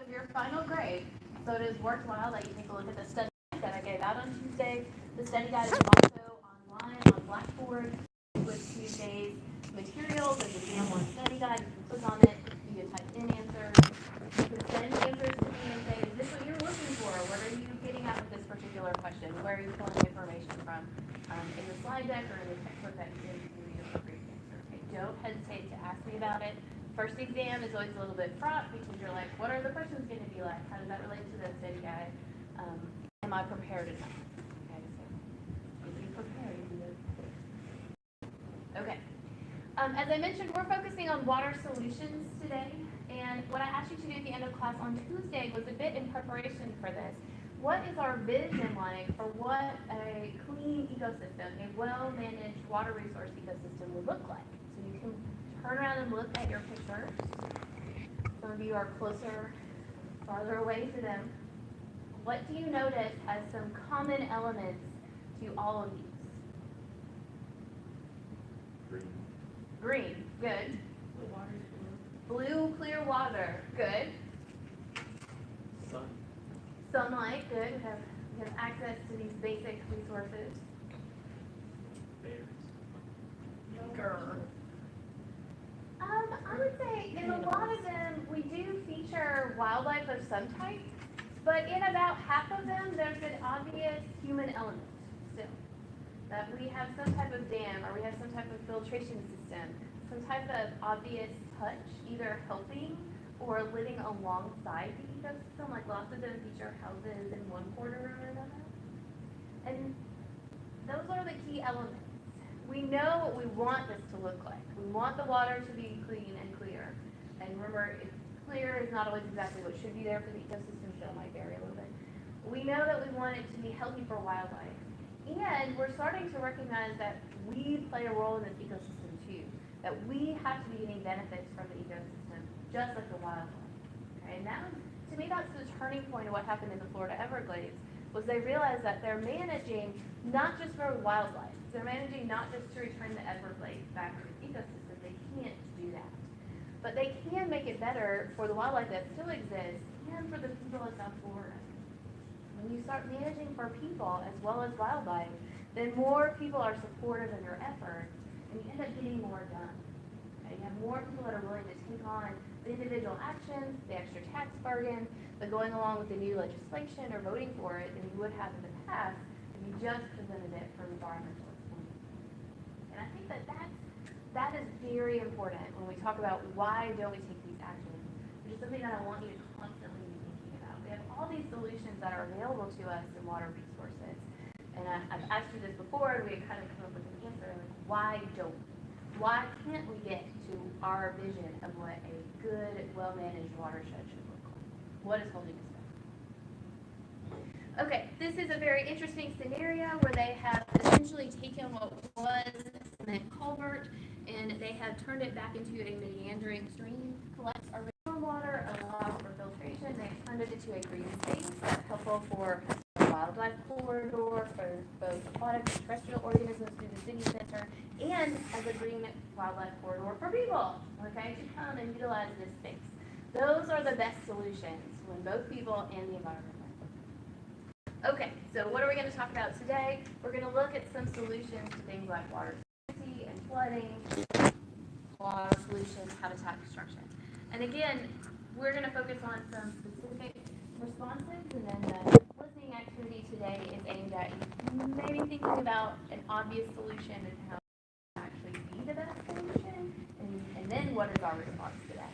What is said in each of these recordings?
of your final grade, so it is worthwhile that you take a look at the study guide that I gave out on Tuesday. The study guide is also online on Blackboard with Tuesday's materials. There's a exam one study guide. You can click on it. You can type in answers. You can send answers to me and say, is this what you're looking for? What are you getting at with this particular question? Where are you pulling information from in the slide deck or in the textbook that you can do the appropriate answer? Okay, don't hesitate to ask me about it. First exam is always a little bit fraught because you're like, what are the questions going to be like? How does that relate to the study guide? Am I prepared enough? Okay, so if you prepare, you do it. Okay. As I mentioned, we're focusing on water solutions today, and what I asked you to do at the end of class on Tuesday was a bit in preparation for this. What is our vision like for what a clean ecosystem, a well-managed water resource ecosystem would look like? So you can turn around and look at your pictures. Some of you are closer, farther away to them. What do you notice as some common elements to all of these? Green, good. Blue, clear water, good. Sunlight, good. We have access to these basic resources. I would say in a lot of them, we do feature wildlife of some type, but in about half of them, there's an obvious human element still. That we have some type of dam, or we have some type of filtration system, some type of obvious touch, either helping or living alongside the ecosystem, like lots of them feature houses in one corner or another. And those are the key elements. We know what we want this to look like. We want the water to be clean and clear. And remember, clear is not always exactly what should be there for the ecosystem, so it might vary a little bit. We know that we want it to be healthy for wildlife. And we're starting to recognize that we play a role in this ecosystem too. That we have to be getting benefits from the ecosystem, just like the wildlife. Okay? And that, to me, that's the turning point of what happened in the Florida Everglades, was they realized that they're managing not just for wildlife. They're managing not just to return the Everglades back to the ecosystem. They can't do that. But they can make it better for the wildlife that still exists and for the people of South Florida. When you start managing for people as well as wildlife, then more people are supportive of your efforts, and you end up getting more done. Okay? You have more people that are willing to take on the individual actions, the extra tax bargain, the going along with the new legislation or voting for it than you would have in the past if you just presented it from environmental point. And I think that is very important when we talk about why don't we take these actions, which is something that I want you to constantly be thinking about. We have all these solutions that are available to us in water resources. And I've asked you this before, and we kind of come up with an answer, like, why don't we? Why can't we get to our vision of what a good, well-managed watershed should look like? What is holding us back? Okay, this is a very interesting scenario where they have essentially taken what was a cement culvert and they have turned it back into a meandering stream, collects our water, allows for filtration. They've turned it into a green space that's helpful for a wildlife corridor, for both aquatic and terrestrial organisms through the city center, and as a green wildlife corridor for people, okay, to come and utilize this space. Those are the best solutions when both people and the environment win. Okay, so what are we going to talk about today? We're going to look at some solutions to things like water scarcity and flooding, water solutions, habitat destruction. And again, we're going to focus on some specific responses, and then the listening activity today is aimed at maybe thinking about an obvious solution and how to actually be the best solution, and then what is our response to that.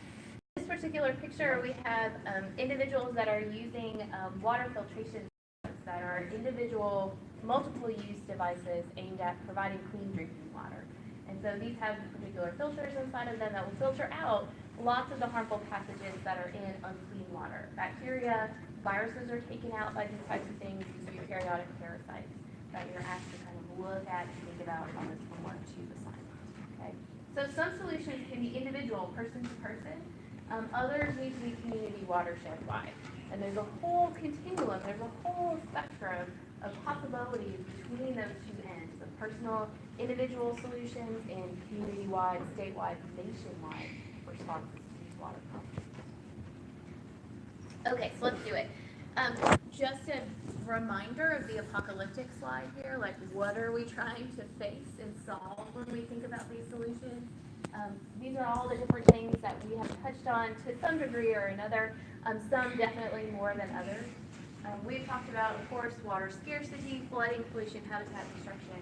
In this particular picture, we have individuals that are using water filtration that are individual, multiple-use devices aimed at providing clean drinking water. And so these have particular filters inside of them that will filter out lots of the harmful pathogens that are in unclean water. Bacteria, viruses are taken out by these types of things, eukaryotic parasites that you're asked to kind of look at and think about on this homework 2 assignment. Okay? So some solutions can be individual, person to person. Others need to be community watershed-wide. And there's a whole continuum, there's a whole spectrum of possibilities between those two ends, of personal, individual solutions and community-wide, statewide, nationwide responses to these water problems. Okay, so let's do it. Um, just a reminder of the apocalyptic slide here, like what are we trying to face and solve when we think about these solutions? These are all the different things that we have touched on to some degree or another, some definitely more than others. We've talked about, of course, water scarcity, flooding, pollution, habitat destruction.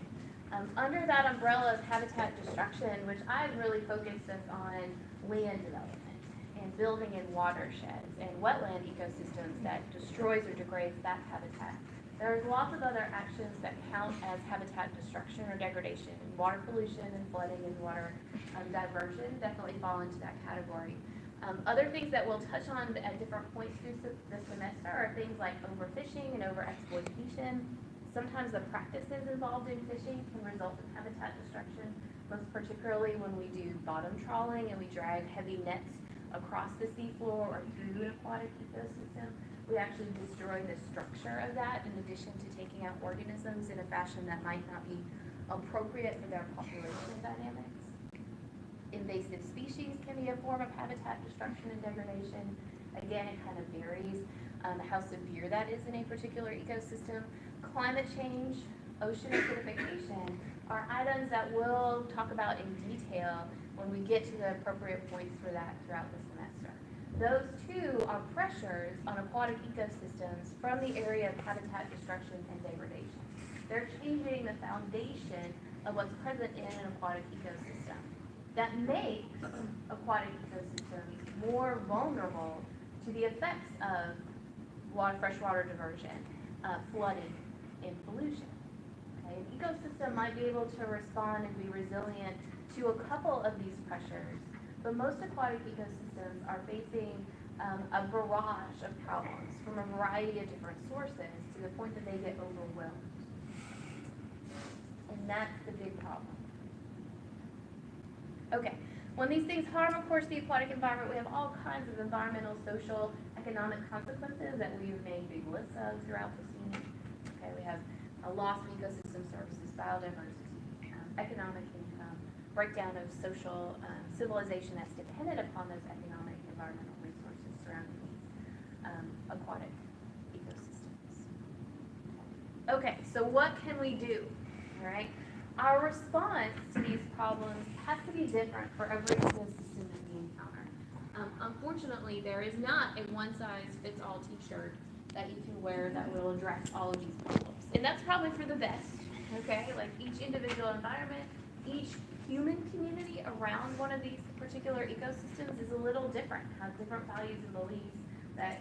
Under that umbrella of habitat destruction, which I've really focused us on land development and building in watersheds and wetland ecosystems that destroys or degrades that habitat. There's lots of other actions that count as habitat destruction or degradation. Water pollution and flooding and water diversion definitely fall into that category. Other things that we'll touch on at different points through the semester are things like overfishing and overexploitation. Sometimes the practices involved in fishing can result in habitat destruction, most particularly when we do bottom trawling and we drag heavy nets across the seafloor or through an aquatic ecosystem. We actually destroy the structure of that in addition to taking out organisms in a fashion that might not be appropriate for their population dynamics. Invasive species can be a form of habitat destruction and degradation. Again, it kind of varies how severe that is in a particular ecosystem. Climate change, ocean acidification are items that we'll talk about in detail when we get to the appropriate points for that throughout the semester. Those two are pressures on aquatic ecosystems from the area of habitat destruction and degradation. They're changing the foundation of what's present in an aquatic ecosystem. That makes aquatic ecosystems more vulnerable to the effects of freshwater diversion, flooding, and pollution. Okay? An ecosystem might be able to respond and be resilient to a couple of these pressures, but most aquatic ecosystems are facing a barrage of problems from a variety of different sources to the point that they get overwhelmed. And that's the big problem. Okay, when these things harm, of course, the aquatic environment, we have all kinds of environmental, social, economic consequences that we've made big lists of throughout the scene. Okay, we have a loss of ecosystem services, biodiversity, economic income, breakdown of social civilization that's dependent upon those economic environmental resources surrounding these aquatic ecosystems. Okay, so what can we do? All right. Our response to these problems has to be different for every ecosystem that we encounter. Unfortunately, there is not a one-size-fits-all t-shirt that you can wear that will address all of these problems. And that's probably for the best, okay? Like each individual environment, each human community around one of these particular ecosystems is a little different, has different values and beliefs that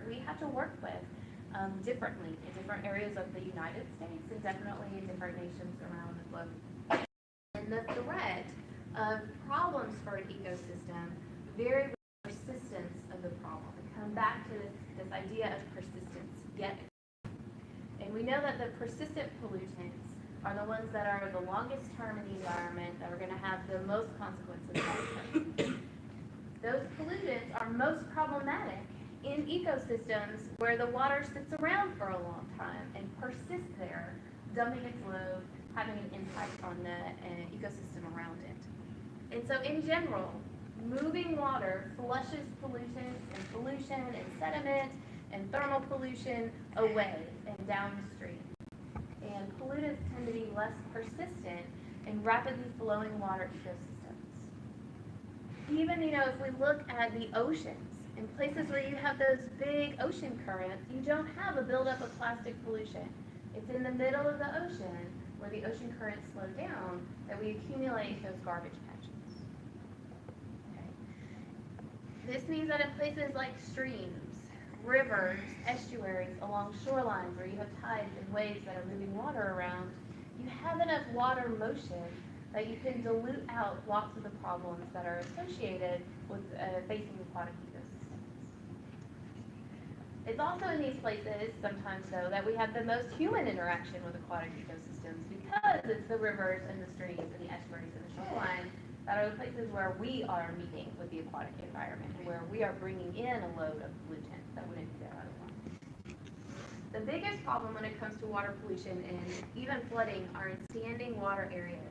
we have to work with differently in different areas of the United States and definitely in different nations around the globe. And the threat of problems for an ecosystem vary with the persistence of the problem. We come back to this idea of persistence yet. And we know that the persistent pollutants are the ones that are the longest term in the environment, that are going to have the most consequences long term. Those pollutants are most problematic in ecosystems where the water sits around for a long time and persists there, dumping its load, having an impact on the ecosystem around it. And so in general, moving water flushes pollutants and pollution and sediment and thermal pollution away and downstream. And pollutants tend to be less persistent in rapidly flowing water ecosystems. Even, if we look at the oceans, in places where you have those big ocean currents, you don't have a buildup of plastic pollution. It's in the middle of the ocean, where the ocean currents slow down, that we accumulate those garbage patches. Okay. This means that in places like streams, rivers, estuaries, along shorelines where you have tides and waves that are moving water around, you have enough water motion that you can dilute out lots of the problems that are associated with facing aquatic ecosystems. It's also in these places, sometimes though, that we have the most human interaction with aquatic ecosystems because it's the rivers and the streams and the estuaries and the shoreline that are the places where we are meeting with the aquatic environment and where we are bringing in a load of pollutants that wouldn't be there otherwise. The biggest problem when it comes to water pollution and even flooding are in standing water areas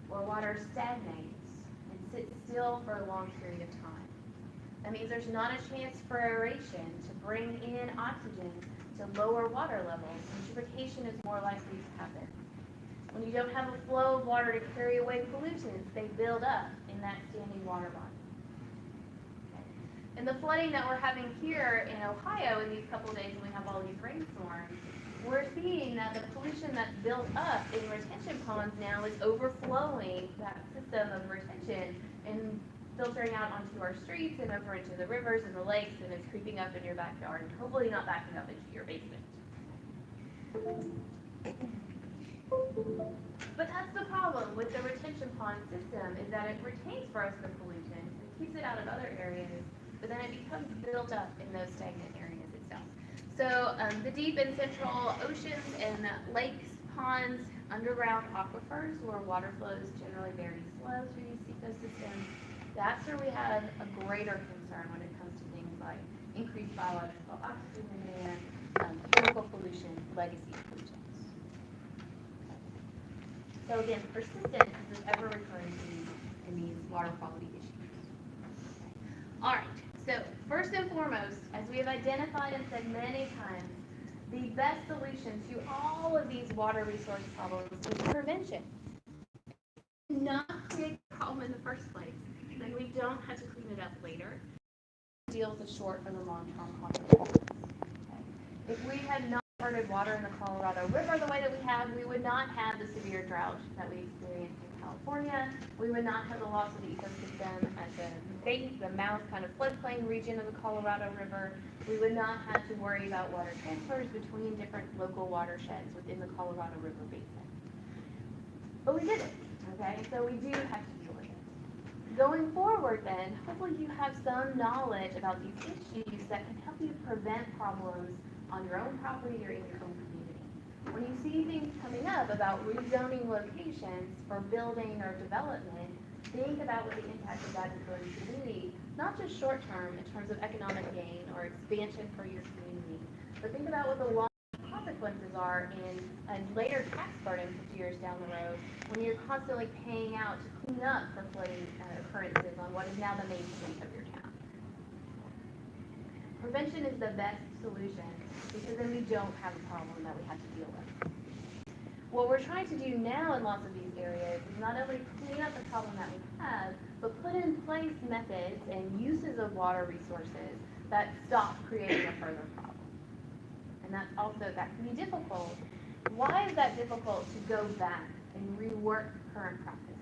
where water stagnates and sits still for a long period of time. That means there's not a chance for aeration to bring in oxygen to lower water levels. Eutrophication is more likely to happen. When you don't have a flow of water to carry away pollutants, they build up in that standing water body. And the flooding that we're having here in Ohio in these couple of days when we have all these rainstorms, we're seeing that the pollution that's built up in retention ponds now is overflowing that system of retention and filtering out onto our streets and over into the rivers and the lakes, and it's creeping up in your backyard and hopefully not backing up into your basement. But that's the problem with the retention pond system, is that it retains for us the pollution, it keeps it out of other areas, but then it becomes built up in those stagnant areas itself. So the deep and central oceans and lakes, ponds, underground aquifers where water flows generally very slow through these ecosystems, that's where we have a greater concern when it comes to things like increased biological oxygen demand, chemical pollution, legacy pollutants. So again, persistence is an ever-recurring theme in these water quality issues. All right, so first and foremost, as we have identified and said many times, the best solution to all of these water resource problems is prevention. Not create the problem in the first place, then we don't have to clean it up later. Deal with the short and the long-term consequences. Okay. If we had not diverted water in the Colorado River the way that we have, we would not have the severe drought that we experienced in California. We would not have the loss of the ecosystem at the base, the mouth kind of floodplain region of the Colorado River. We would not have to worry about water transfers between different local watersheds within the Colorado River basin. But we didn't, okay? So we do have to deal with it. Going forward then, hopefully you have some knowledge about these issues that can help you prevent problems on your own property or in your own community. When you see things coming up about rezoning locations for building or development, think about what the impact of that is going to be, not just short term in terms of economic gain or expansion for your community, but think about what the long consequences are in a later tax burden 50 years down the road when you're constantly paying out to clean up for flooding occurrences on what is now the main street of your town. Prevention is the best solution because then we don't have a problem that we have to deal with. What we're trying to do now in lots of these areas is not only clean up the problem that we have, but put in place methods and uses of water resources that stop creating a further problem. And that can be difficult. Why is that difficult to go back and rework current practices?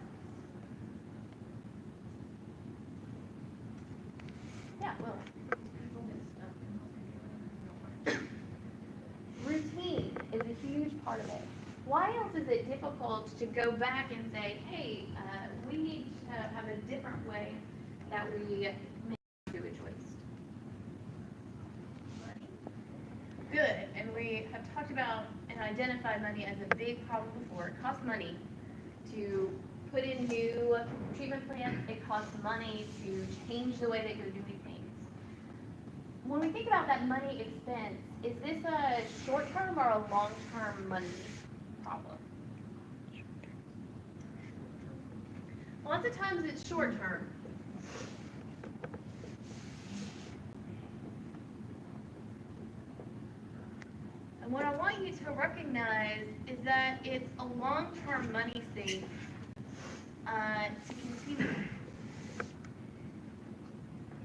Yeah, Will. Routine is a huge part of it. Why else is it difficult to go back and say, hey, we need to have a different way that we make sewage waste? Good, and we have talked about and identified money as a big problem before. It costs money to put in new treatment plants. It costs money to change the way that you're doing things. When we think about that money expense, is this a short-term or a long-term money problem? Lots of times it's short-term. And what I want you to recognize is that it's a long-term money save to continue.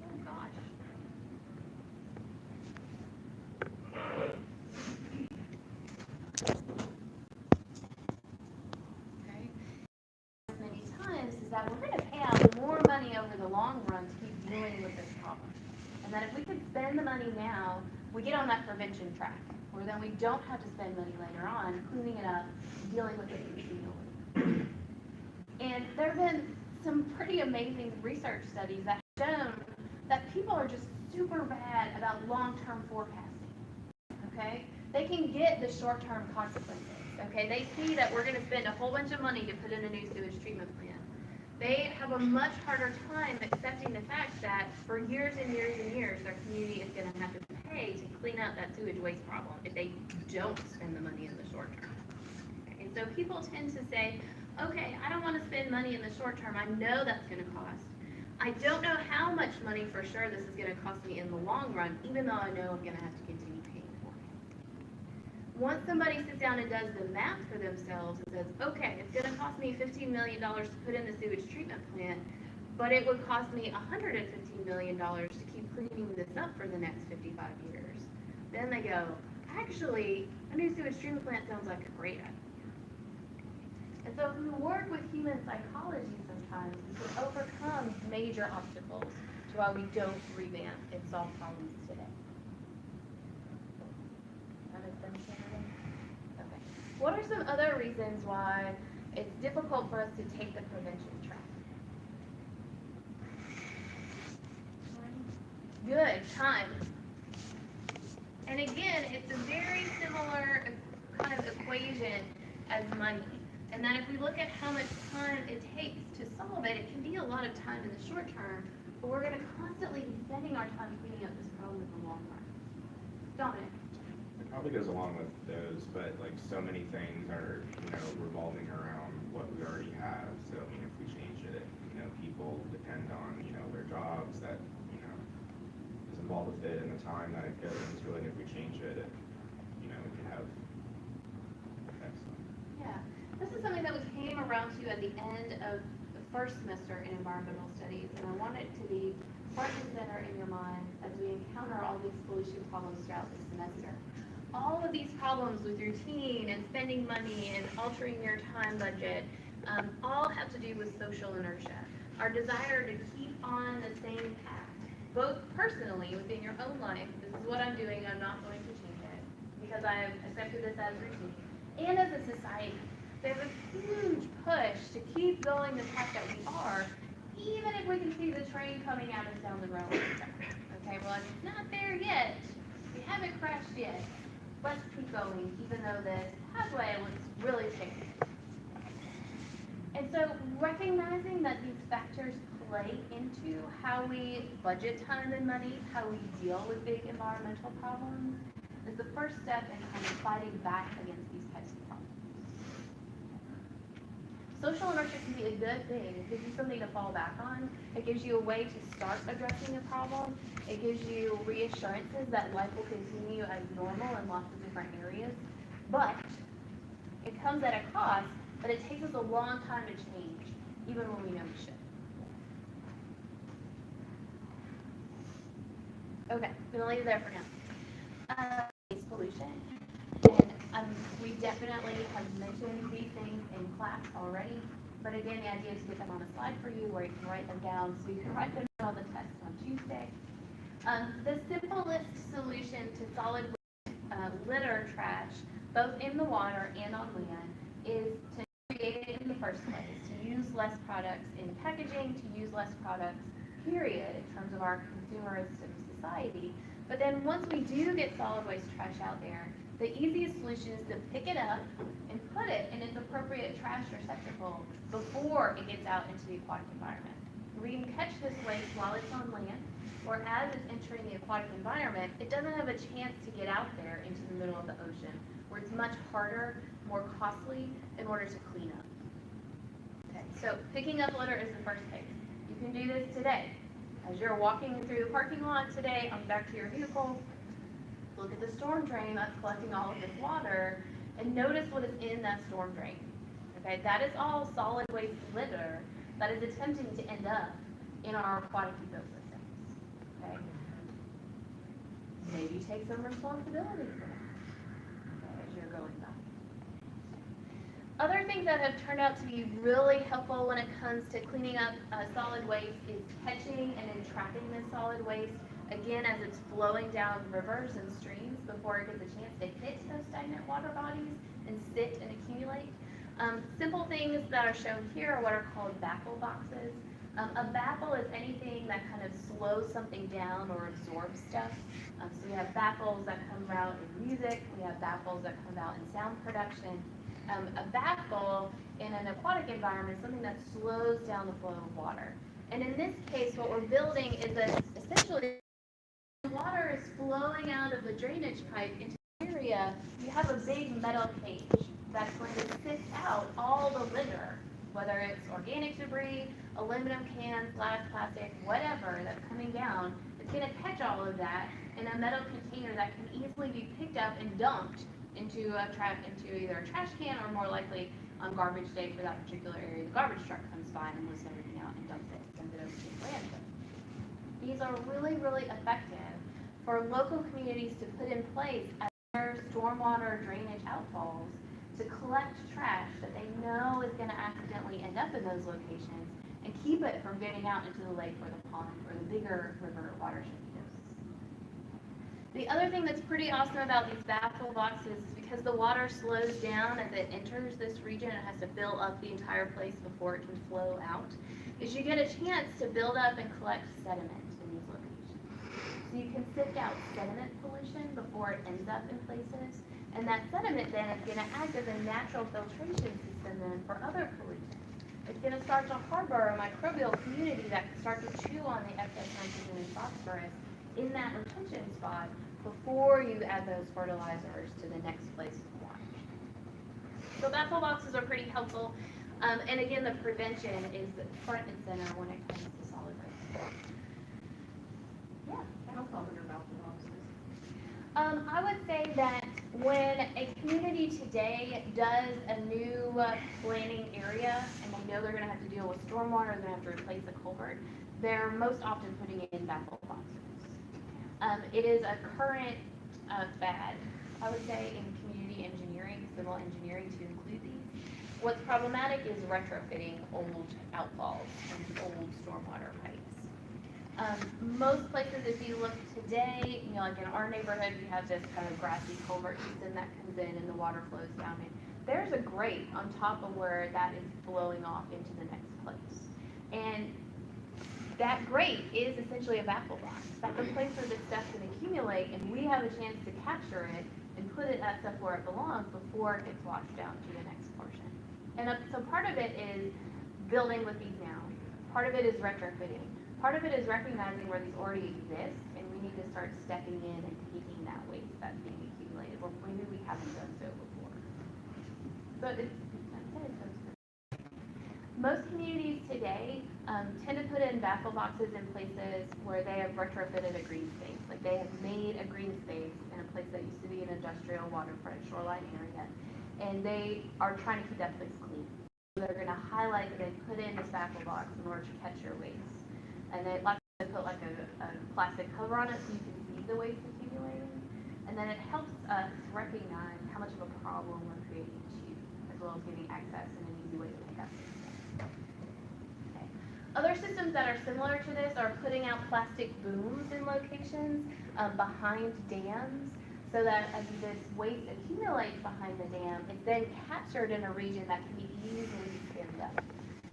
Oh gosh. Okay. Many times is that we're going to pay out more money over the long run to keep dealing with this problem. And that if we could spend the money now, we get on that prevention track, where then we don't have to spend money later on cleaning it up, dealing with it continually. And there have been some pretty amazing research studies that have shown that people are just super bad about long-term forecasting. Okay? They can get the short-term consequences. Okay? They see that we're going to spend a whole bunch of money to put in a new sewage treatment plant. They have a much harder time accepting the fact that for years and years and years, their community is going to have to pay to clean up that sewage waste problem if they don't spend the money in the short term. Okay? And so people tend to say, okay, I don't want to spend money in the short term. I know that's going to cost. I don't know how much money for sure this is gonna cost me in the long run, even though I know I'm gonna have to continue paying for it. Once somebody sits down and does the math for themselves and says, okay, it's gonna cost me $15 million to put in the sewage treatment plant, but it would cost me $115 million to keep cleaning this up for the next 55 years. Then they go, actually, a new sewage treatment plant sounds like a great idea. And so if we work with human psychology sometimes, we can overcome major obstacles to why we don't revamp and solve problems today. That makes sense, Shannon? Okay. What are some other reasons why it's difficult for us to take the prevention track? Good, time. And again, it's a very similar kind of equation as money. And that if we look at how much time it takes to solve it, it can be a lot of time in the short term, but we're going to constantly be spending our time cleaning up this problem in the long run. Dominic? It probably goes along with those, but like so many things are, revolving around what we already have. So, if we change it, people depend on, their jobs that, is involved with it and the time that it goes into it. If we change it, it could have effects on it. Yeah. This is something that we came around to at the end of the first semester in environmental studies, and I want it to be front and center in your mind as we encounter all these pollution problems throughout the semester. All of these problems with routine and spending money and altering your time budget all have to do with social inertia. Our desire to keep on the same path, both personally within your own life, this is what I'm doing, I'm not going to change it, because I've accepted this as routine, and as a society. There's a huge push to keep going the path that we are, even if we can see the train coming at us down the road. Okay, well, it's not there yet. We haven't crashed yet. Let's keep going, even though this pathway looks really shaky. And so recognizing that these factors play into how we budget time and money, how we deal with big environmental problems, is the first step in kind of fighting back against these types of problems. Social inertia can be a good thing. It gives you something to fall back on. It gives you a way to start addressing a problem. It gives you reassurances that life will continue as normal in lots of different areas. But it comes at a cost, but it takes us a long time to change, even when we know we should. Okay, I'm going to leave it there for now. Space pollution. And we definitely have mentioned these things in class already, but again, the idea is to get them on a slide for you where you can write them down so you can write them down on the test on Tuesday. The simplest solution to solid litter trash, both in the water and on land, is to create it in the first place, to use less products in packaging, to use less products, period, in terms of our consumeristic society. But then once we do get solid waste trash out there, the easiest solution is to pick it up and put it in its appropriate trash receptacle before it gets out into the aquatic environment. We can catch this waste while it's on land, or as it's entering the aquatic environment, it doesn't have a chance to get out there into the middle of the ocean, where it's much harder, more costly in order to clean up. Okay, so picking up litter is the first thing. You can do this today. As you're walking through the parking lot today, on back to your vehicle, look at the storm drain that's collecting all of this water, and notice what is in that storm drain. Okay, that is all solid waste litter that is attempting to end up in our aquatic ecosystems. Okay, maybe take some responsibility for that as you're going back. Other things that have turned out to be really helpful when it comes to cleaning up solid waste is catching and entrapping this solid waste, again, as it's flowing down rivers and streams before it gets a chance to hit those stagnant water bodies and sit and accumulate. Simple things that are shown here are what are called baffle boxes. A baffle is anything that kind of slows something down or absorbs stuff. So we have baffles that come out in music, we have baffles that come out in sound production. A baffle in an aquatic environment is something that slows down the flow of water. And in this case, what we're building is that essentially water is flowing out of the drainage pipe into the area. You have a big metal cage that's going to sift out all the litter whether it's organic debris, aluminum cans, glass, plastic, whatever that's coming down, it's gonna catch all of that in a metal container that can easily be picked up and dumped into either a trash can or more likely on garbage day for that particular area. The garbage truck comes by and lifts everything out and dumps it, sends it over to the landfill. These are really, really effective for local communities to put in place as their stormwater drainage outfalls to collect trash that they know is going to accidentally end up in those locations and keep it from getting out into the lake or the pond or the bigger river watershed ecosystems. The other thing that's pretty awesome about these baffle boxes is because the water slows down as it enters this region, it has to fill up the entire place before it can flow out, is you get a chance to build up and collect sediment in these locations. So you can sift out sediment pollution before it ends up in places, and that sediment then is going to act as a natural filtration system then for other pollutants. It's going to start to harbor a microbial community that can start to chew on the excess nitrogen and phosphorus in that retention spot before you add those fertilizers to the next place of water. So baffle boxes are pretty helpful. And again, the prevention is front and center when it comes to solid waste. Yeah. How common are baffle boxes? I would say that when a community today does a new planning area and they know they're going to have to deal with stormwater, they're going to have to replace a culvert, they're most often putting in baffle boxes. It is a current fad, I would say, in community engineering, civil engineering to include these. What's problematic is retrofitting old outfalls and old stormwater pipes. Most places, if you look today, like in our neighborhood, we have this kind of grassy culvert system that comes in and the water flows down in. There's a grate on top of where that is flowing off into the next place. And that grate is essentially a baffle box. That's a place where this stuff can accumulate, and we have a chance to capture it and put that stuff where it belongs before it gets washed down to the next portion. And so part of it is building with these now. Part of it is retrofitting. Part of it is recognizing where these already exist, and we need to start stepping in and taking that waste that's being accumulated, or maybe we haven't done so before. So most communities today tend to put in baffle boxes in places where they have retrofitted a green space. Like they have made a green space in a place that used to be an industrial waterfront shoreline area, and they are trying to keep that place clean. So they're going to highlight that they put in this baffle box in order to catch your waste. And they put like a plastic cover on it so you can see the waste accumulating. And then it helps us recognize how much of a problem we're creating to you, as well as giving access and an easy way to pick up. Okay. Other systems that are similar to this are putting out plastic booms in locations behind dams, so that as this waste accumulates behind the dam, it's then captured in a region that can be easily skimmed up.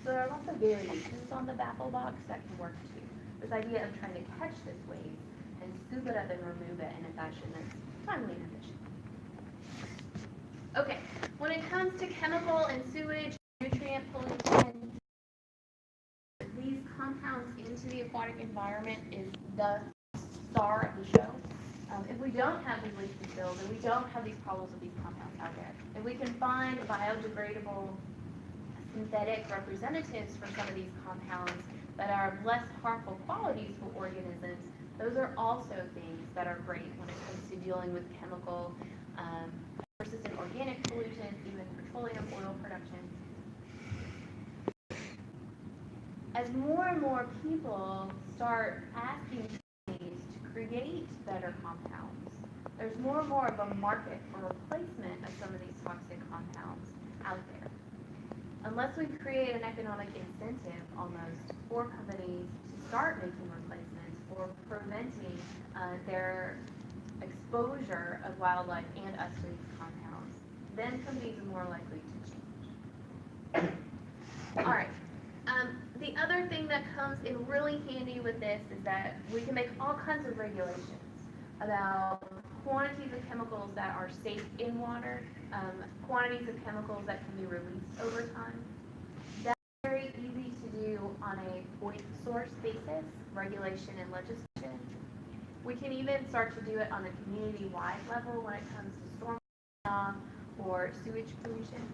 So there are lots of variations on the baffle box that can work too. This idea of trying to catch this waste and scoop it up and remove it in a fashion that's timely and efficient. Okay, when it comes to chemical and sewage, nutrient pollution, these compounds into the aquatic environment is the star of the show. If we don't have these leaching fields and we don't have these problems with these compounds out there, if we can find biodegradable synthetic representatives for some of these compounds that are of less harmful qualities for organisms, those are also things that are great when it comes to dealing with chemical, persistent organic pollutants, even petroleum oil production. As more and more people start asking companies to create better compounds, there's more and more of a market for replacement of some of these toxic compounds out there. Unless we create an economic incentive almost for companies to start making replacements or preventing their exposure of wildlife and us to these compounds, then companies are more likely to change. All right. The other thing that comes in really handy with this is that we can make all kinds of regulations about quantities of chemicals that are safe in water, quantities of chemicals that can be released over time. That's very easy to do on a point source basis, regulation and legislation. We can even start to do it on a community-wide level when it comes to storm runoff or sewage pollution.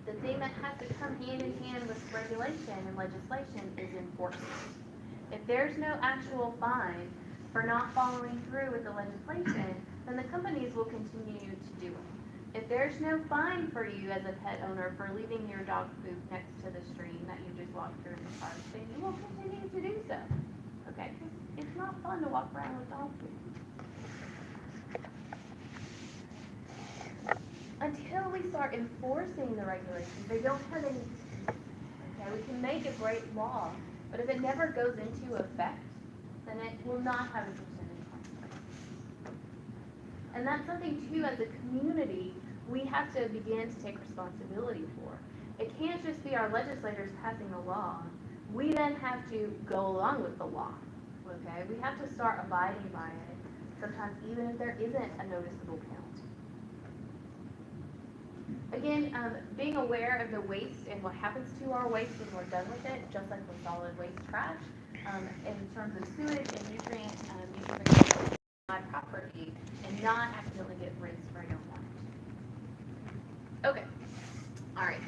the thing that has to come hand in hand with regulation and legislation is enforcement. If there's no actual fine for not following through with the legislation, then the companies will continue to do it. If there's no fine for you as a pet owner for leaving your dog poop next to the stream that you just walked through in the park, then you will continue to do so. Okay? 'Cause it's not fun to walk around with dog poop. Until we start enforcing the regulations, they don't have any teeth. Okay, we can make a great law, but if it never goes into effect, then it will not have a substantive consequence. And that's something too, as a community, we have to begin to take responsibility for. It can't just be our legislators passing a law. We then have to go along with the law. Okay, we have to start abiding by it, sometimes even if there isn't a noticeable penalty. Again, being aware of the waste and what happens to our waste when we're done with it, just like with solid waste trash, in terms of sewage and nutrient eutrophication on property, and not accidentally get rinsed where I don't want it. Okay, all right.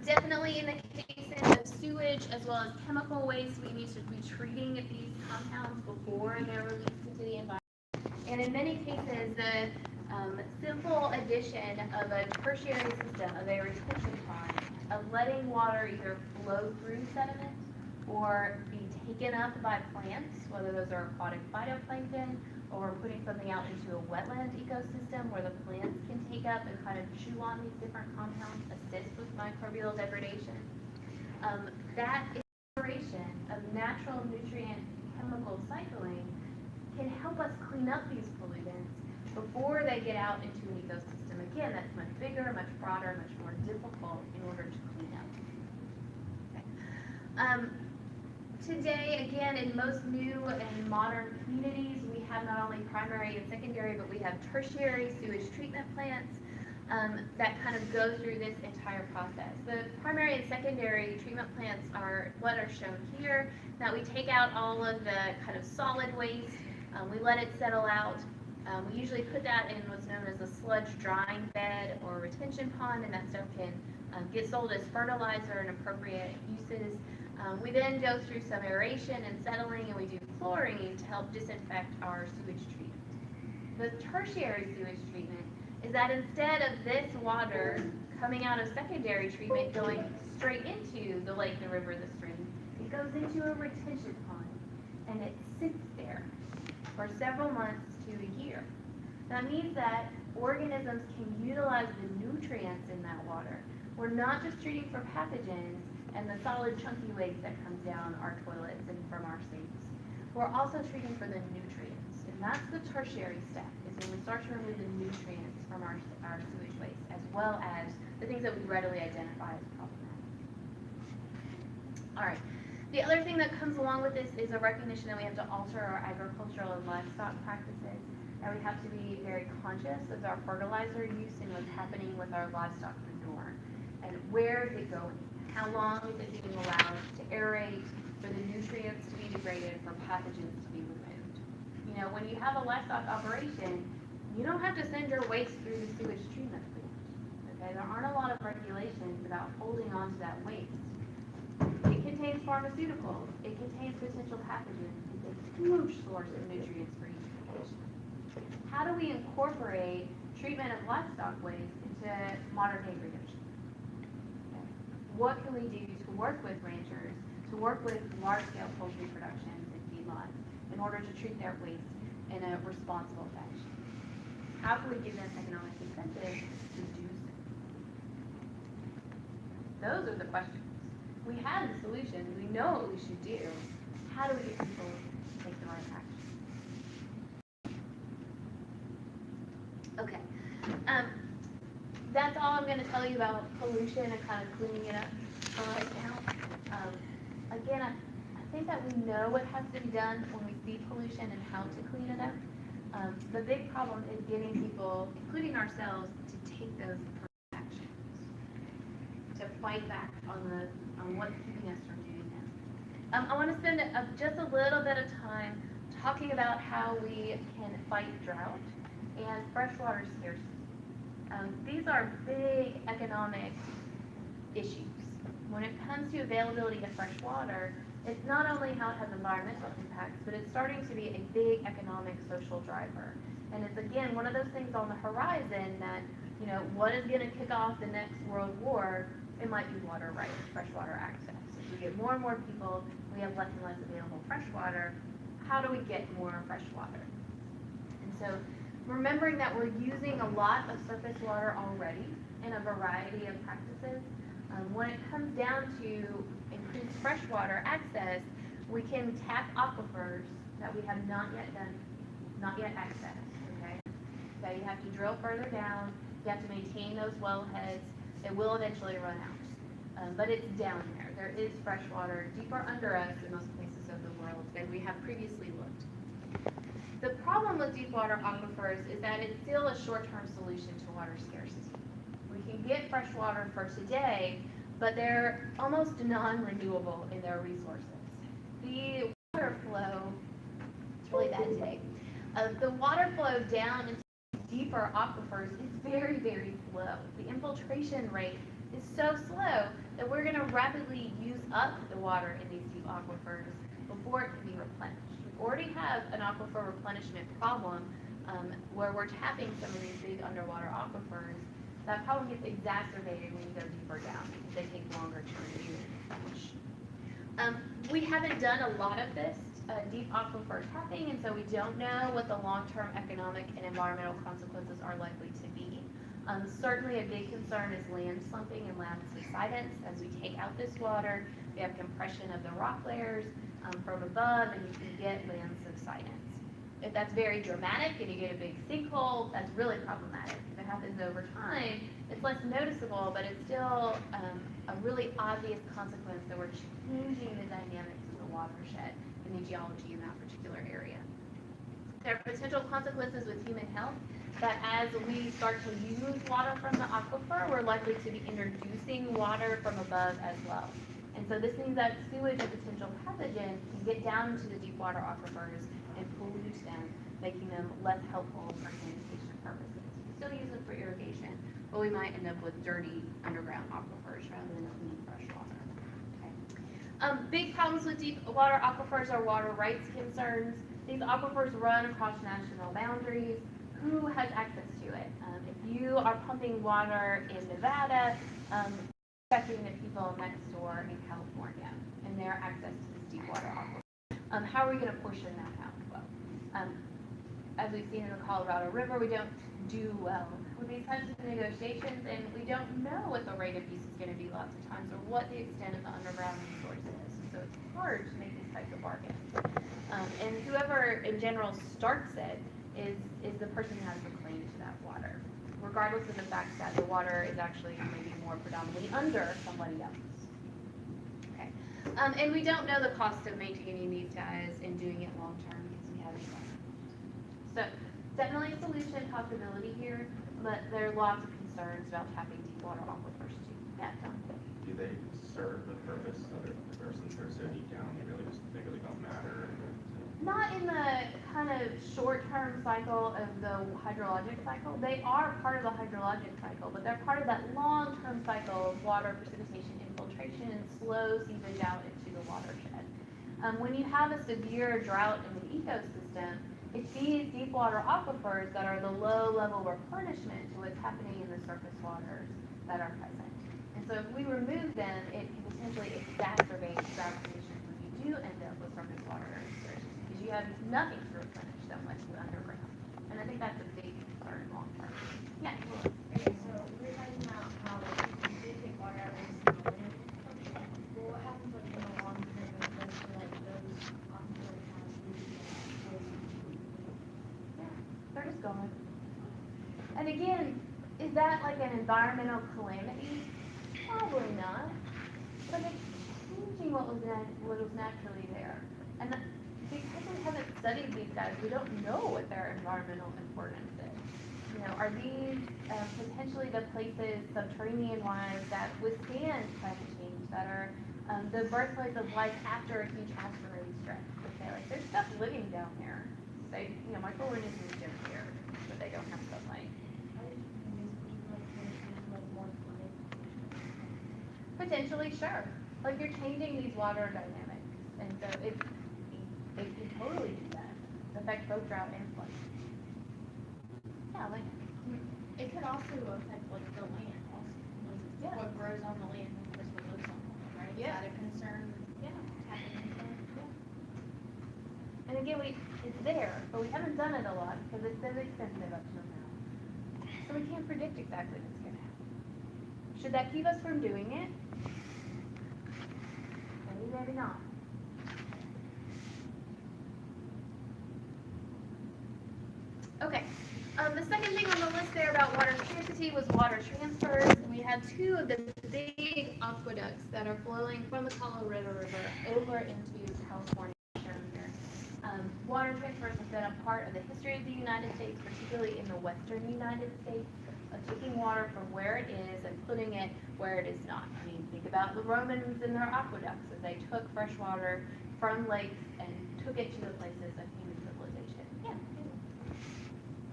Definitely in the cases of sewage as well as chemical waste, we need to be treating these compounds before they're released into the environment. And in many cases, the simple addition of a tertiary system, of a retention pond, of letting water either flow through sediment or be taken up by plants, whether those are aquatic phytoplankton or putting something out into a wetland ecosystem where the plants can take up and kind of chew on these different compounds, assist with microbial degradation. That integration of natural nutrient chemical cycling can help us clean up these pollutants before they get out into an ecosystem. Again, that's much bigger, much broader, much more difficult in order to clean up. Okay. Today, again, in most new and modern communities, we have not only primary and secondary, but we have tertiary sewage treatment plants that kind of go through this entire process. The primary and secondary treatment plants are what are shown here. Now we take out all of the kind of solid waste, we let it settle out. We usually put that in what's known as a sludge drying bed or retention pond, and that stuff can get sold as fertilizer in appropriate uses. We then go through some aeration and settling, and we do chlorine to help disinfect our sewage treatment. The tertiary sewage treatment is that instead of this water coming out of secondary treatment going straight into the lake, the river, the stream, it goes into a retention pond, and it sits there for several months to a year. That means that organisms can utilize the nutrients in that water. We're not just treating for pathogens and the solid chunky waste that comes down our toilets and from our sinks. We're also treating for the nutrients, and that's the tertiary step, is when we start to remove the nutrients from our sewage waste, as well as the things that we readily identify as problematic. All right. The other thing that comes along with this is a recognition that we have to alter our agricultural and livestock practices, and we have to be very conscious of our fertilizer use and what's happening with our livestock manure, and where is it going? How long is it being allowed to aerate, for the nutrients to be degraded, for pathogens to be removed? You know, when you have a livestock operation, you don't have to send your waste through the sewage treatment plant. Okay, there aren't a lot of regulations about holding on to that waste. It contains pharmaceuticals. It contains potential pathogens. It's a huge source of nutrients for eutrophication. How do we incorporate treatment of livestock waste into modern day agriculture? What can we do to work with ranchers, to work with large-scale poultry productions and feedlots in order to treat their waste in a responsible fashion? How can we give them economic incentives to do so? Those are the questions. We have the solutions. We know what we should do. How do we get people to take the right action? Okay. That's all I'm going to tell you about pollution and kind of cleaning it up for right now. Again, I think that we know what has to be done when we see pollution and how to clean it up. The big problem is getting people, including ourselves, to take those actions, to fight back on what's keeping us from doing that. I want to spend just a little bit of time talking about how we can fight drought and freshwater scarcity. These are big economic issues. When it comes to availability of fresh water, it's not only how it has environmental impacts, but it's starting to be a big economic, social driver. And it's again one of those things on the horizon that, what is going to kick off the next world war? It might be water rights, freshwater access. As we get more and more people, we have less and less available fresh water. How do we get more fresh water? And so remembering that we're using a lot of surface water already in a variety of practices, when it comes down to increased freshwater access, we can tap aquifers that we have not yet accessed, okay? So you have to drill further down, you have to maintain those wellheads, it will eventually run out. But it's down there. There is fresh water deeper under us in most places of the world than we have previously looked. The problem with deep water aquifers is that it's still a short-term solution to water scarcity. We can get fresh water for today, but they're almost non-renewable in their resources. The water flow, it's really bad today. The water flow down into deeper aquifers is very, very slow. The infiltration rate is so slow that we're going to rapidly use up the water in these deep aquifers before it can be replenished. We already have an aquifer replenishment problem where we're tapping some of these big underwater aquifers. That problem gets exacerbated when you go deeper down because they take longer to renew and replenish. We haven't done a lot of this deep aquifer tapping, and so we don't know what the long-term economic and environmental consequences are likely to be. Certainly a big concern is land slumping and land subsidence. As we take out this water, we have compression of the rock layers from above, and you can get land subsidence. If that's very dramatic and you get a big sinkhole, that's really problematic. If it happens over time, it's less noticeable, but it's still a really obvious consequence that we're changing the dynamics of the watershed and the geology in that particular area. There are potential consequences with human health that as we start to use water from the aquifer, we're likely to be introducing water from above as well. And so this means that sewage and potential pathogens can get down into the deep water aquifers and pollute them, making them less helpful for sanitation purposes. We still use them for irrigation, but we might end up with dirty underground aquifers rather than clean fresh water. Okay. Big problems with deep water aquifers are water rights concerns. These aquifers run across national boundaries. Who has access to it? If you are pumping water in Nevada, affecting the people next door in California and their access to this deep water aquifer. How are we going to portion that out? Well, as we've seen in the Colorado River, we don't do well with these types of negotiations, and we don't know what the rate of use is going to be lots of times, or what the extent of the underground resource is. So it's hard to make these types of bargains. And whoever, in general, starts it is the person who has the claim to that water, regardless of the fact that the water is actually maybe more predominantly under somebody else. Okay. And we don't know the cost of maintaining these guys and doing it long term because we haven't done it. So definitely a solution possibility here, but there are lots of concerns about tapping deep water aquifers too. Yeah, Tom. Do they serve the purpose of it, or since they're so deep down, they really don't matter? Not in the kind of short-term cycle of the hydrologic cycle. They are part of the hydrologic cycle, but they're part of that long-term cycle of water precipitation infiltration and slow seepage out into the watershed. When you have a severe drought in the ecosystem, it's these deep water aquifers that are the low-level replenishment to what's happening in the surface waters that are present. And so if we remove them, it can potentially exacerbate drought conditions when you do end up with surface water excursions, because you have nothing to replenish so much in the underground. And I think that's a big concern long term. Yeah. Cool. Okay, so we're talking about how you do take water out of the land. Well, what happens like in the long term if those like those aquifers have They're just gone. And again, is that like an environmental calamity? Probably not. But it's changing what was naturally there. And because we haven't studied these guys, we don't know what their environmental importance is. Are these potentially the places subterranean-wise that withstand climate change, that are the birthplace of life after a huge asteroid strike? Okay, like there's stuff living down there. They, microorganisms live here, but they don't have sunlight. Potentially, sure. Like you're changing these water dynamics, and so it can totally do that. Affect both drought and flood. Yeah, like It could also affect like the land also, Yeah. like what grows on the land and what lives on the land, right? Yeah. Is that a concern? Yeah. Tapping into that? And again, it's there, but we haven't done it a lot because it's so expensive up till now. So we can't predict exactly what's gonna happen. Should that keep us from doing it? Maybe, maybe not. Okay, the second thing on the list there about water scarcity was water transfers. We have two of the big aqueducts that are flowing from the Colorado River over into California. Shown here. Water transfers have been a part of the history of the United States, particularly in the western United States, of taking water from where it is and putting it where it is not. I mean, think about the Romans and their aqueducts, as they took fresh water from lakes and took it to the places of human civilization. Yeah.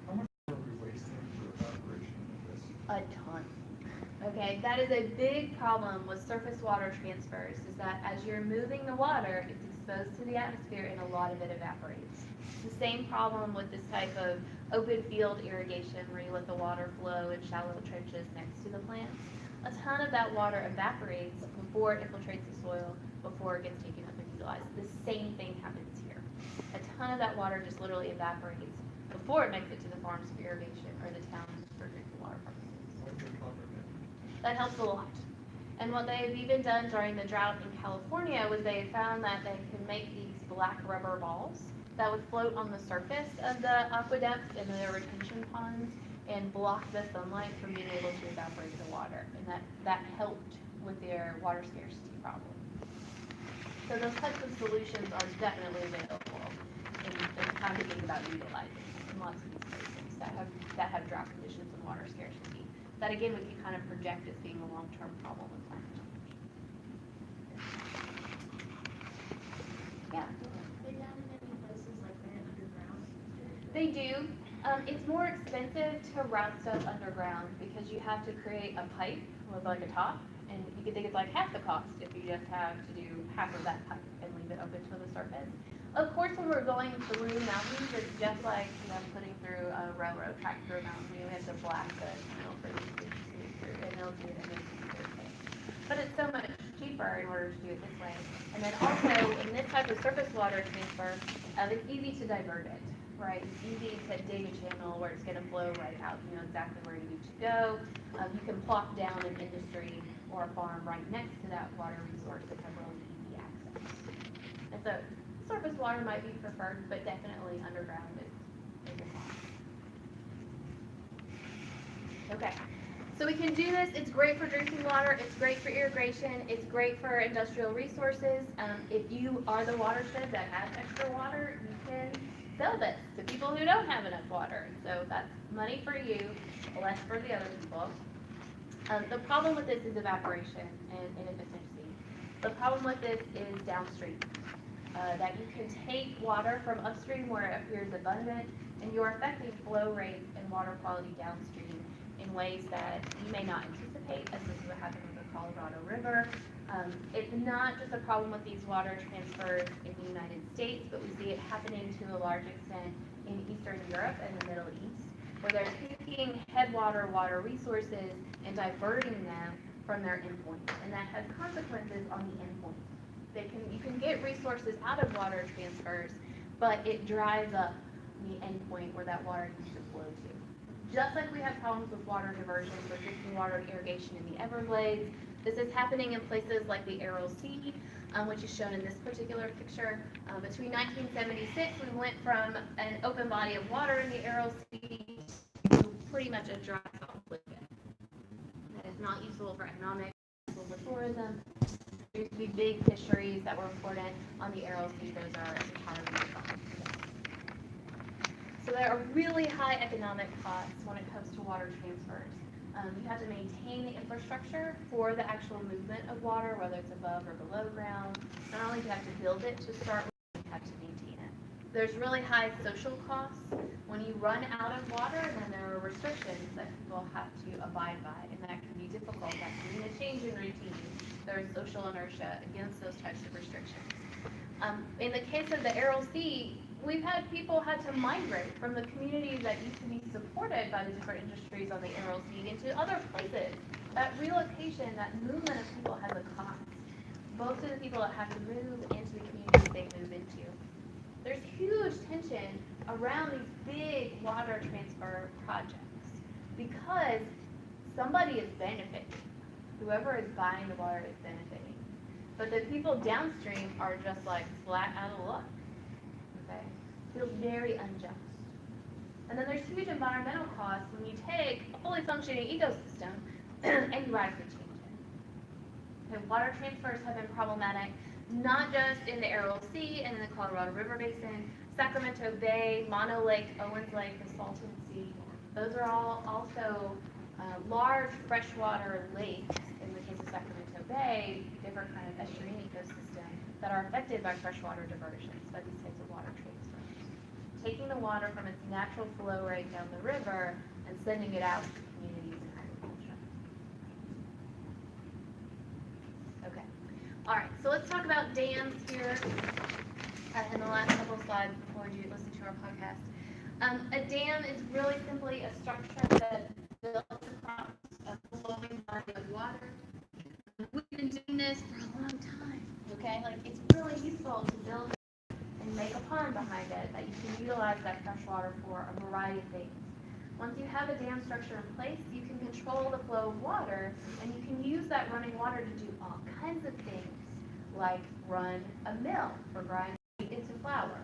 How much are we wasting for evaporation of this? A ton. Okay, that is a big problem with surface water transfers, is that as you're moving the water, it's exposed to the atmosphere and a lot of it evaporates. It's the same problem with this type of open field irrigation where you let the water flow in shallow trenches next to the plants. A ton of that water evaporates before it infiltrates the soil, before it gets taken up and utilized. The same thing happens here. A ton of that water just literally evaporates before it makes it to the farms for irrigation or the towns for drinking water purposes. Like the copper net? That helps a lot. And what they've even done during the drought in California was they found that they could make these black rubber balls that would float on the surface of the aqueducts and their retention ponds and block the sunlight from being able to evaporate the water. And that helped with their water scarcity problem. So those types of solutions are definitely available, and it's time to think about utilizing in lots of these places that have drought conditions and water scarcity. That again, we can kind of project as being a long-term problem with climate change. Yeah. They down in many places like that underground. They do. It's more expensive to route stuff underground because you have to create a pipe with like a top, and you can think it's like half the cost if you just have to do half of that pipe and leave it open to the surface. Of course, when we're going through mountains, it's just like putting through a railroad track through a mountain. You have to blast the tunnel for these things to move through, and they'll do it and make it okay. But it's so much cheaper in order to do it this way. And then also, in this type of surface water transfer, it's easy to divert it, right? It's easy to dig a channel where it's going to flow right out. You know exactly where you need to go. You can plop down an industry or a farm right next to that water resource and have really easy access. And so, surface water might be preferred, but definitely underground is a lot. Okay. So we can do this. It's great for drinking water. It's great for irrigation. It's great for industrial resources. If you are the watershed that has extra water, you can sell this to people who don't have enough water. So that's money for you, less for the other people. The problem with this is evaporation and inefficiency. The problem with this is downstream. That you can take water from upstream where it appears abundant, and you're affecting flow rates and water quality downstream in ways that you may not anticipate, as this is what happened with the Colorado River. It's not just a problem with these water transfers in the United States, but we see it happening to a large extent in Eastern Europe and the Middle East, where they're taking headwater water resources and diverting them from their endpoints, and that has consequences on the endpoint. You can get resources out of water transfers, but it dries up the endpoint where that water needs to flow to. Just like we have problems with water diversion for drinking water and irrigation in the Everglades, this is happening in places like the Aral Sea, which is shown in this particular picture. Between 1976, we went from an open body of water in the Aral Sea to pretty much a dry salt liquid. That is not useful for economic, useful for tourism. There used to be big fisheries that were important on the Aral Sea. Those are entirely gone. So there are really high economic costs when it comes to water transfers. You have to maintain the infrastructure for the actual movement of water, whether it's above or below ground. Not only do you have to build it to start with, you have to maintain it. There's really high social costs When you run out of water, then there are restrictions that people have to abide by, and that can be difficult. That can mean a change in routine. There's social inertia against those types of restrictions. In the case of the Aral Sea, we've had people had to migrate from the communities that used to be supported by the different industries on the Aral Sea into other places. That relocation, that movement of people has a cost, both to the people that have to move and to the communities they move into. There's huge tension around these big water transfer projects because somebody is benefiting. Whoever is buying the water is benefiting. But the people downstream are just like flat out of luck. Okay? Feels very unjust. And then there's huge environmental costs when you take a fully functioning ecosystem and you radically change it. Okay, water transfers have been problematic, not just in the Aral Sea and in the Colorado River Basin, Sacramento Bay, Mono Lake, Owens Lake, the Salton Sea. Those are all also large freshwater lakes, in the case of Sacramento Bay, different kind of estuarine ecosystem that are affected by freshwater diversions, by these types of water transfers. Taking the water from its natural flow rate down the river and sending it out to communities and agriculture. Okay. All right, so let's talk about dams here in the last couple of slides before you listen to our podcast. A dam is really simply a structure that builds across a flowing body of water. We've been doing this for a long time, okay? Like, it's really useful to build and make a pond behind it that you can utilize that fresh water for a variety of things. Once you have a dam structure in place, you can control the flow of water, and you can use that running water to do all kinds of things, like run a mill for grinding wheat into flour,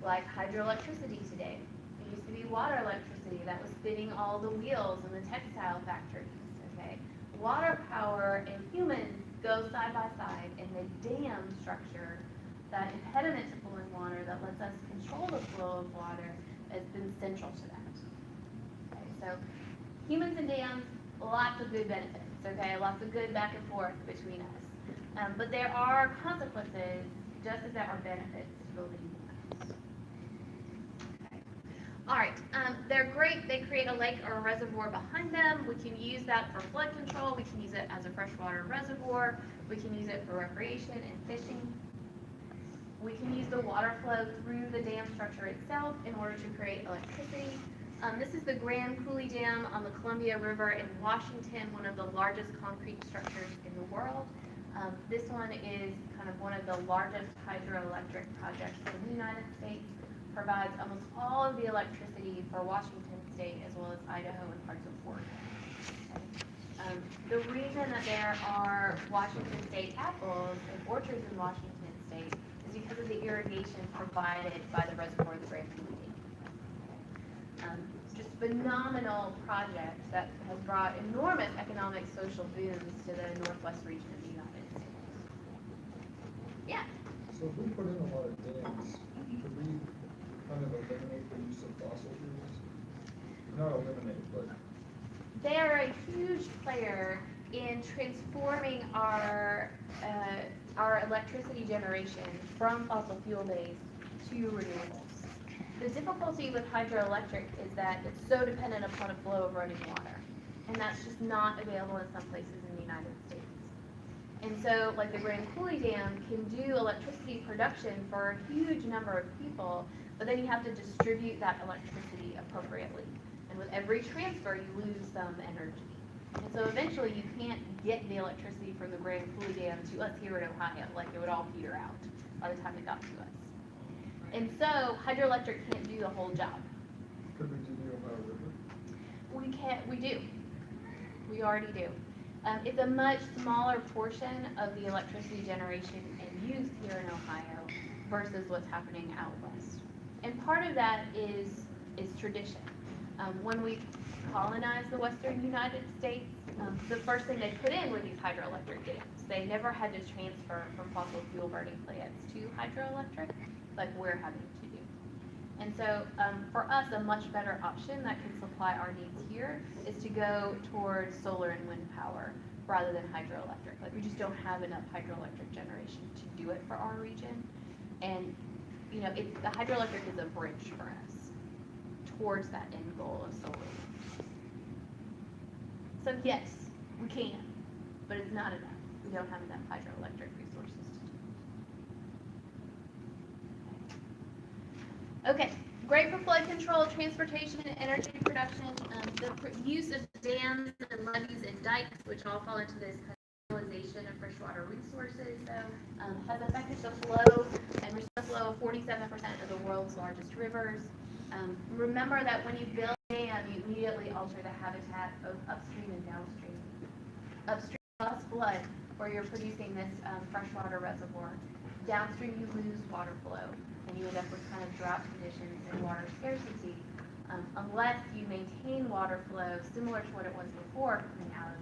like hydroelectricity today. It used to be water electricity that was spinning all the wheels in the textile factories, okay? Water power and humans go side by side, and the dam structure, that impediment to pulling water that lets us control the flow of water, has been central to that. Okay, so humans and dams, lots of good benefits, okay? Lots of good back and forth between us. But there are consequences, just as there are benefits to building dams. All right, they're great. They create a lake or a reservoir behind them. We can use that for flood control. We can use it as a freshwater reservoir. We can use it for recreation and fishing. We can use the water flow through the dam structure itself in order to create electricity. This is the Grand Coulee Dam on the Columbia River in Washington, one of the largest concrete structures in the world. This one is kind of one of the largest hydroelectric projects in the United States. Provides almost all of the electricity for Washington State as well as Idaho and parts of Oregon. Okay. The reason that there are Washington State apples and orchards in Washington State is because of the irrigation provided by the reservoir of the Grand Coulee Dam. Just phenomenal project that has brought enormous economic social booms to the northwest region of the United States. Yeah. So if we put in a lot of dams, could we kind of eliminate the use of fossil fuels? Not eliminate, but They are a huge player in transforming our electricity generation from fossil fuel based to renewables. The difficulty with hydroelectric is that it's so dependent upon a flow of running water, and that's just not available in some places in the United States. And so, like the Grand Coulee Dam can do electricity production for a huge number of people, but then you have to distribute that electricity appropriately. And with every transfer, you lose some energy. And so eventually you can't get the electricity from the Grand Coulee Dam to us here in Ohio, like it would all peter out by the time it got to us. And so hydroelectric can't do the whole job. could we do the Ohio River? We do. We already do. It's a much smaller portion of the electricity generation and use here in Ohio versus what's happening out west. And part of that is tradition. When we colonized the western United States, the first thing they put in were these hydroelectric dams. They never had to transfer from fossil fuel burning plants to hydroelectric like we're having to do. And so for us, a much better option that can supply our needs here is to go towards solar and wind power rather than hydroelectric. Like we just don't have enough hydroelectric generation to do it for our region. And you know, the hydroelectric is a bridge for us towards that end goal of solar. So yes, we can, but it's not enough. We don't have enough hydroelectric resources to do. Okay, great for flood control, transportation, and energy production. Use of dams and levees and dikes, which all fall into this utilization of freshwater resources, has affected the flow and reduced the flow of 47% of the world's largest rivers. Remember that when you build a dam, you immediately alter the habitat of upstream and downstream. Upstream lost flood, where you're producing this freshwater reservoir. Downstream, you lose water flow, and you end up with kind of drought conditions and water scarcity, unless you maintain water flow similar to what it was before coming out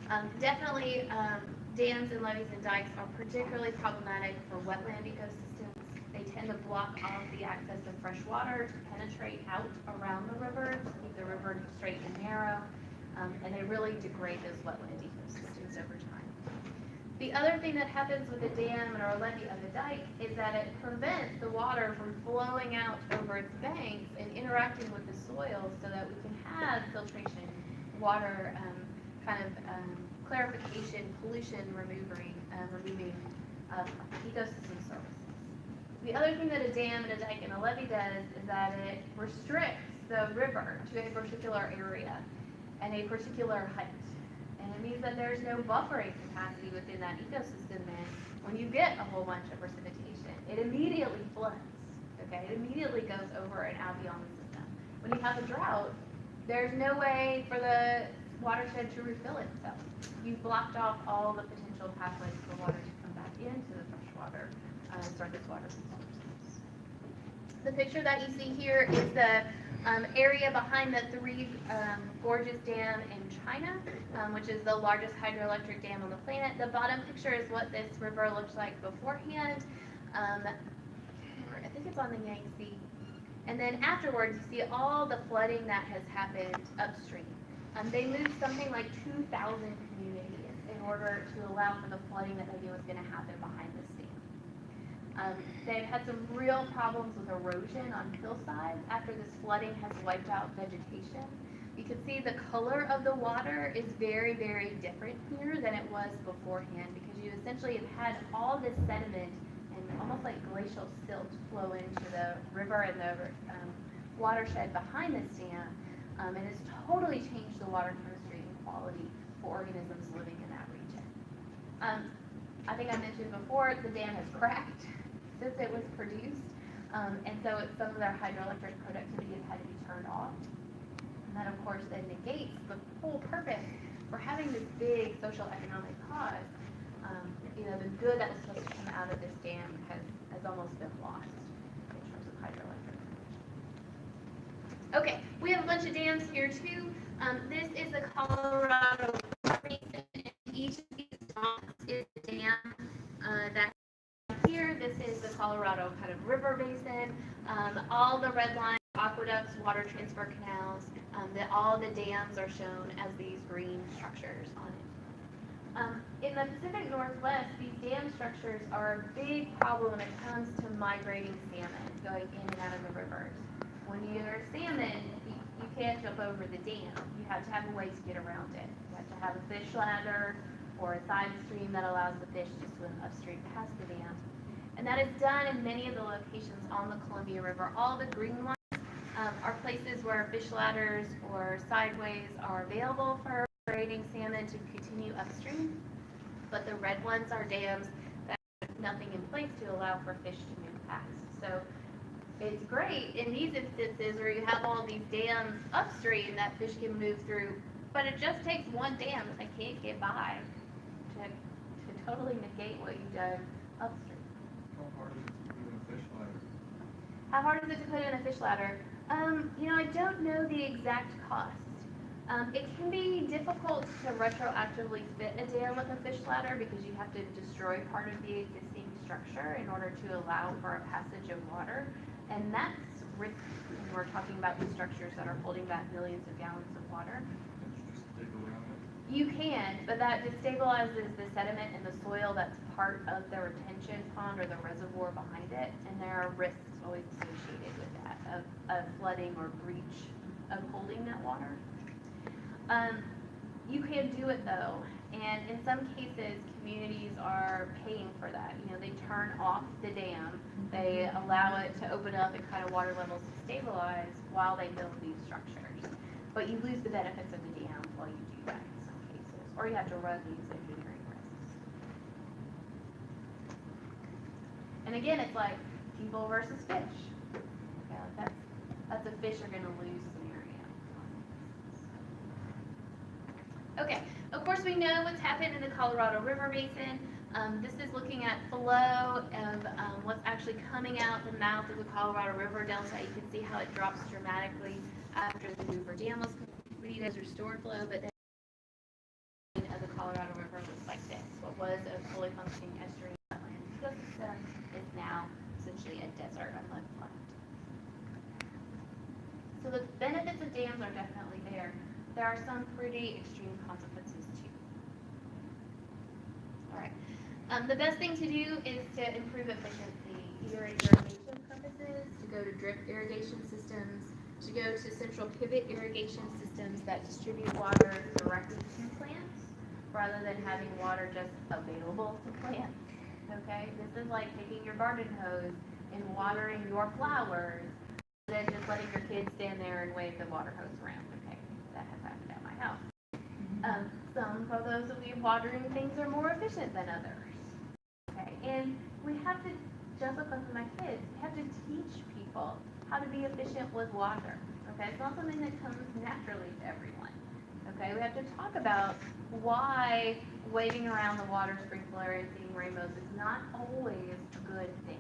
of the definitely, dams and levees and dikes are particularly problematic for wetland ecosystems. They tend to block off the access of fresh water to penetrate out around the river, to keep the river straight and narrow, and they really degrade those wetland ecosystems over time. The other thing that happens with a dam or a levee of a dike is that it prevents the water from flowing out over its banks and interacting with the soil so that we can have filtration, water, clarification, pollution removing ecosystem services. The other thing that a dam and a dike and a levee does is that it restricts the river to a particular area and a particular height. And it means that there's no buffering capacity within that ecosystem then when you get a whole bunch of precipitation. It immediately floods, okay? It immediately goes over and out beyond the system. When you have a drought, there's no way for the watershed to refill itself. You've blocked off all the potential pathways for water to come back into the freshwater, surface water resources. The picture that you see here is the area behind the Three Gorges Dam in China, which is the largest hydroelectric dam on the planet. The bottom picture is what this river looks like beforehand. I think it's on the Yangtze. And then afterwards, you see all the flooding that has happened upstream. They moved something like 2,000 communities in order to allow for the flooding that they knew was going to happen behind this dam. They've had some real problems with erosion on hillsides after this flooding has wiped out vegetation. You can see the color of the water is very, very different here than it was beforehand, because you essentially have had all this sediment and almost like glacial silt flow into the river and the watershed behind this dam. And it's totally changed the water chemistry and quality for organisms living in that region. I think I mentioned before, the dam has cracked since it was produced, and so some of their hydroelectric productivity has had to be turned off. And that, of course, then negates the whole purpose for having this big social economic cause. The good that was supposed to come out of this dam has almost been lost in terms of hydroelectric. Okay, we have a bunch of dams here too. This is the Colorado Basin, and each of these dots is a dam that here. This is the Colorado kind of river basin. All the red lines, aqueducts, water transfer canals, all the dams are shown as these green structures on it. In the Pacific Northwest, these dam structures are a big problem when it comes to migrating salmon going in and out of the rivers. When you're salmon, you can't jump over the dam. You have to have a way to get around it. You have to have a fish ladder or a side stream that allows the fish to swim upstream past the dam. And that is done in many of the locations on the Columbia River. All the green ones are places where fish ladders or sideways are available for migrating salmon to continue upstream. But the red ones are dams that have nothing in place to allow for fish to move past. So it's great in these instances where you have all these dams upstream that fish can move through, but it just takes one dam that can't get by to totally negate what you've done upstream. How hard is it to put in a fish ladder? How hard is it to put in a fish ladder? I don't know the exact cost. It can be difficult to retroactively fit a dam with a fish ladder because you have to destroy part of the existing structure in order to allow for a passage of water. And that's risky when we're talking about these structures that are holding back millions of gallons of water. You can, but that destabilizes the sediment in the soil that's part of the retention pond or the reservoir behind it, and there are risks always associated with that, of flooding or breach of holding that water. You can do it though, and in some cases, communities are paying for that. You know, they turn off the dam, they allow it to open up and kind of water levels to stabilize while they build these structures. But you lose the benefits of the dam while you do that in some cases, or you have to run these engineering risks. And again, it's like people versus fish. Yeah, that's a fish are gonna lose scenario. Okay, of course we know what's happened in the Colorado River Basin. This is looking at flow of what's actually coming out the mouth of the Colorado River Delta. You can see how it drops dramatically after the Hoover Dam was completed as restored flow, but then of the Colorado River looks like this. What was a fully functioning estuary wetland ecosystem is now essentially a desert, a mudflat. So the benefits of dams are definitely there. There are some pretty extreme consequences too. All right. The best thing to do is to improve efficiency, either in irrigation purposes, to go to drip irrigation systems, to go to central pivot irrigation systems that distribute water directly to plants, rather than having water just available to plants. Okay, this is like taking your garden hose and watering your flowers, than just letting your kids stand there and wave the water hose around. Okay, that has happened at my house. Some of those that we watering things are more efficient than others. Okay, and we have to, just like with my kids, we have to teach people how to be efficient with water. Okay, it's not something that comes naturally to everyone. Okay, we have to talk about why waving around the water sprinkler and seeing rainbows is not always a good thing.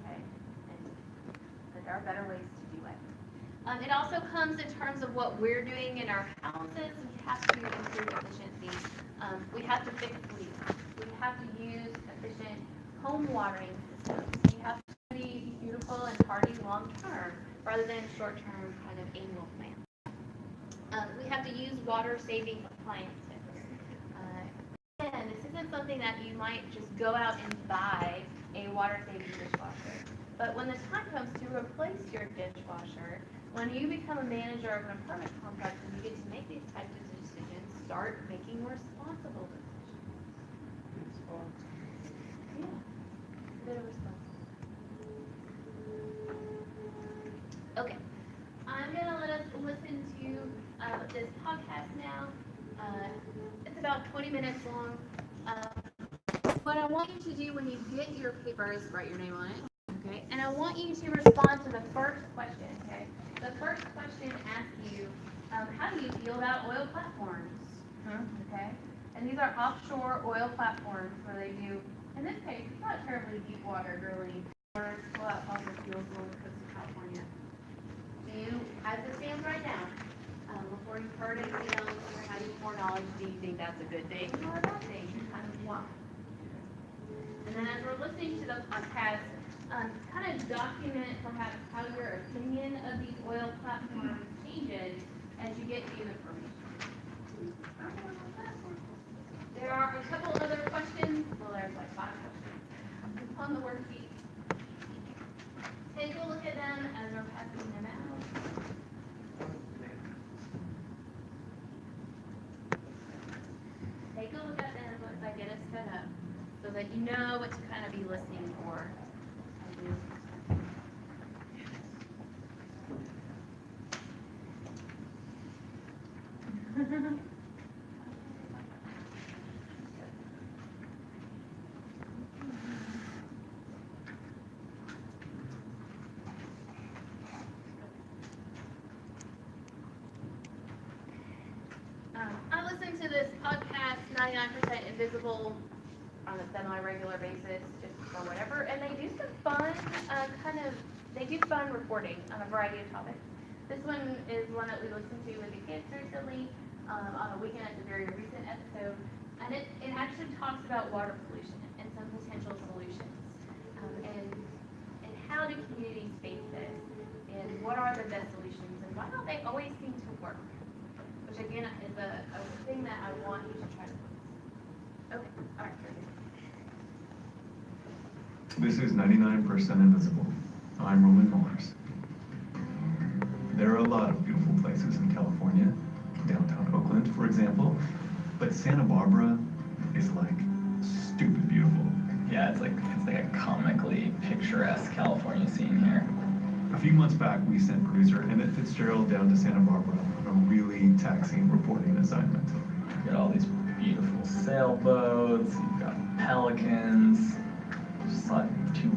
Okay, and that there are better ways to do it. It also comes in terms of what we're doing in our houses. We have to improve efficiency. We have to fix leaks. We have to use efficient home watering systems. We have to be beautiful and hardy long term rather than short term kind of annual plans. We have to use water saving appliances. Again, this isn't something that you might just go out and buy a water saving dishwasher. But when the time comes to replace your dishwasher, when you become a manager of an apartment complex and you get to make these types of decisions, start making responsible decisions. Yeah, a bit of responsibility. Okay, I'm gonna let us listen to this podcast now. It's about 20 minutes long. What I want you to do when you get your paper is write your name on it. Okay, and I want you to respond to the first question, okay? The first question asks you, how do you feel about oil platforms? Okay, and these are offshore oil platforms where they do, in this case, it's not terribly deep water drilling or fossil fuels along the coast of California. Do you, as it stands right now, before you've heard anything else or had any more knowledge, do you think that's a good thing or a bad thing? Kind of why? And then as we're listening to the podcast, kind of document perhaps how your opinion of these oil platforms changes as you get new information. There are a couple other questions. Well, there's like 5 questions on the worksheet. Take a look at them as we're passing them out. Take a look at them once I get us set up so that you know what to kind of be listening for. I listen to this podcast, 99% Invisible, on a semi-regular basis, just for whatever, and they do some fun, they do fun reporting on a variety of topics. This one is one that we listened to with the kids recently, on a weekend. It's a very recent episode, and it actually talks about water pollution and some potential solutions, and how do communities face this, and what are the best solutions, and why don't they always seem to work? Which again is a thing that I want you to try to focus. Okay, all right, very good. This is 99% Invisible. I'm Roman Mars. There are a lot of beautiful places in California, downtown Oakland, for example, but Santa Barbara is like stupid beautiful. Yeah, it's like a comically picturesque California scene here. A few months back, we sent producer Emmett Fitzgerald down to Santa Barbara on a really taxing reporting assignment. You got all these beautiful sailboats, you've got pelicans, just like two